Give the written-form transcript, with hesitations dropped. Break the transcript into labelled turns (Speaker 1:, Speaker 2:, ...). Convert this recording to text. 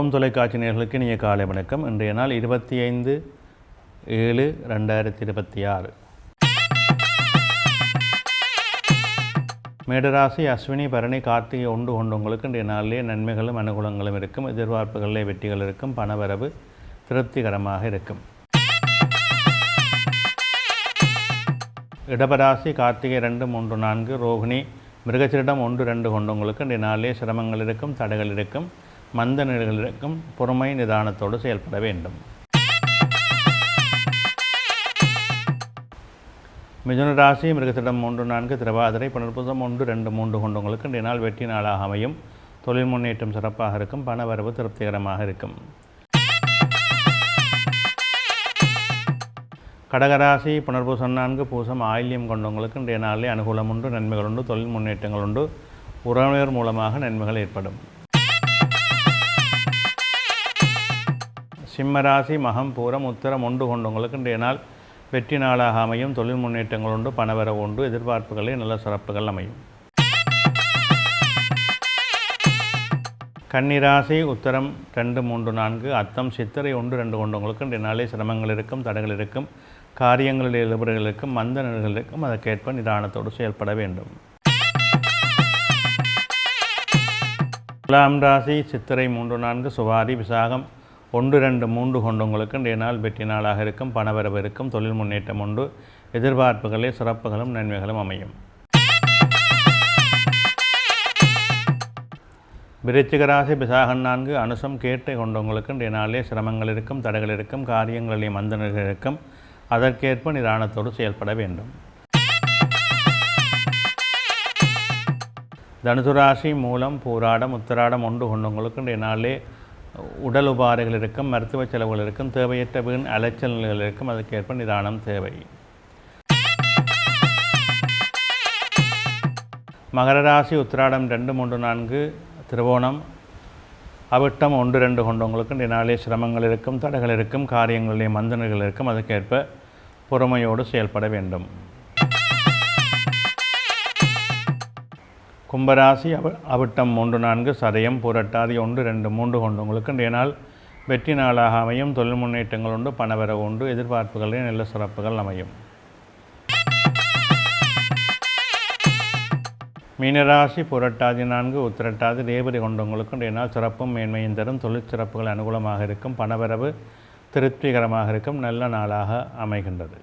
Speaker 1: ஓம் தொலைக்காட்சி நேயர்களுக்கு இனிய காலை வணக்கம். இன்றைய நாள் 25/7/2026. மேடராசி, அஸ்வினி, பரணி, கார்த்திகை ஒன்று கொண்டவங்களுக்கு இன்றைய நாளிலே நன்மைகளும் அனுகூலங்களும் இருக்கும். எதிர்பார்ப்புகளிலே வெற்றிகள் இருக்கும். பணவரவு திருப்திகரமாக இருக்கும். இடபராசி, கார்த்திகை 2, 3, 4, ரோகிணி, மிருகசீரிடம் 1, 2 கொண்டவங்களுக்கு இன்றைய நாளிலே சிரமங்கள் இருக்கும், தடைகள் இருக்கும், மந்த நிலைகள் இருக்கும். பொறுமை நிதானத்தோடு செயல்பட வேண்டும். மிதுன ராசி, மிருகசீரிடம் 3, 4, திருவாதிரை, புனர்பூசம் 1, 2, 3 கொண்டவங்களுக்கு இன்றைய நாள் வெற்றி நாளாக அமையும். தொழில் முன்னேற்றம் சிறப்பாக இருக்கும். பணவரவு திருப்திகரமாக இருக்கும். கடகராசி, புனர்பூசம் 4, பூசம், ஆயில்யம் கொண்டவங்களுக்கு இன்றைய நாளிலே அனுகூலம் உண்டு, நன்மைகள் உண்டு, தொழில் முன்னேற்றங்கள் உண்டு, உறவினர் மூலமாக நன்மைகள் ஏற்படும். சிம்மராசி, மகம், பூரம், உத்திரம் 1 கொண்டவங்களுக்கு இன்றைய நாள் வெற்றி நாளாக அமையும். தொழில் முன்னேற்றங்கள் உண்டு, பணவரவு உண்டு, எதிர்பார்ப்புகளில் நல்ல சிறப்புகள் அமையும். கன்னிராசி, உத்திரம் 2, 3, 4, அத்தம், சித்திரை 1, 2 கொண்டவங்களுக்கு இன்றைய நாளே சிரமங்கள் இருக்கும், தடைகள் இருக்கும், காரியங்களில் இழுபறிகள் இருக்கும், மந்த நிலைகள் இருக்கும். அதற்கேற்ப நிதானத்தோடு செயல்பட வேண்டும். துலாம் ராசி, சித்திரை 3, 4, சுவாதி, விசாகம் 1, 2, 3 கொண்டவங்களுக்கு இன்றைய நாள் வெற்றி நாளாக இருக்கும். பணவரவு இருக்கும், தொழில் முன்னேற்றம் உண்டு, எதிர்பார்ப்புகளில் சிறப்புகளும் நன்மைகளும் அமையும். விருச்சிக ராசி, விசாகம் 4, அனுசம், கேட்டை கொண்டவங்களுக்கு இன்றைய நாளிலே சிரமங்கள் இருக்கும், தடைகள் இருக்கும், காரியங்களிலே மந்த நிலைகள் இருக்கும். அதற்கேற்ப நிதானத்தோடு செயல்பட வேண்டும். தனுசு ராசி, மூலம், பூராடம், உத்திராடம் 1 கொண்டவங்களுக்கு இன்றைய நாளிலே உடல் உபாதைகள் இருக்கும், மருத்துவ செலவுகள் இருக்கும், தேவையற்ற வீண் அலைச்சல் நிலைகள் இருக்கும். அதற்கேற்ப நிதானம் தேவை. மகர ராசி, உத்திராடம் 2, 3, 4, திருவோணம், அவிட்டம் 1, 2 கொண்டவங்களுக்கு இன்றைய நாளிலே சிரமங்கள் இருக்கும், தடைகள் இருக்கும், காரியங்களிலே மந்தனைகள் இருக்கும். அதற்கேற்ப பொறுமையோடு செயல்பட வேண்டும். கும்பராசி, அவிட்டம் 3, 4, சதயம், புரட்டாதி 1, 2, 3 கொண்டவங்களுக்கு இன்றைய நாள் வெற்றி நாளாக அமையும். தொழில் முன்னேற்றங்கள் உண்டு, பணவரவு உண்டு, எதிர்பார்ப்புகளில் நல்ல சிறப்புகள் அமையும். மீனராசி, புரட்டாதி 4, உத்திரட்டாதி, ரேவதி கொண்டவங்களுக்கு இன்றைய நாள் சிறப்பும் மேன்மையும் தரும். தொழில் சிறப்புகள் அனுகூலமாக இருக்கும். பணவரவு திருப்திகரமாக இருக்கும். நல்ல நாளாக அமைகின்றது.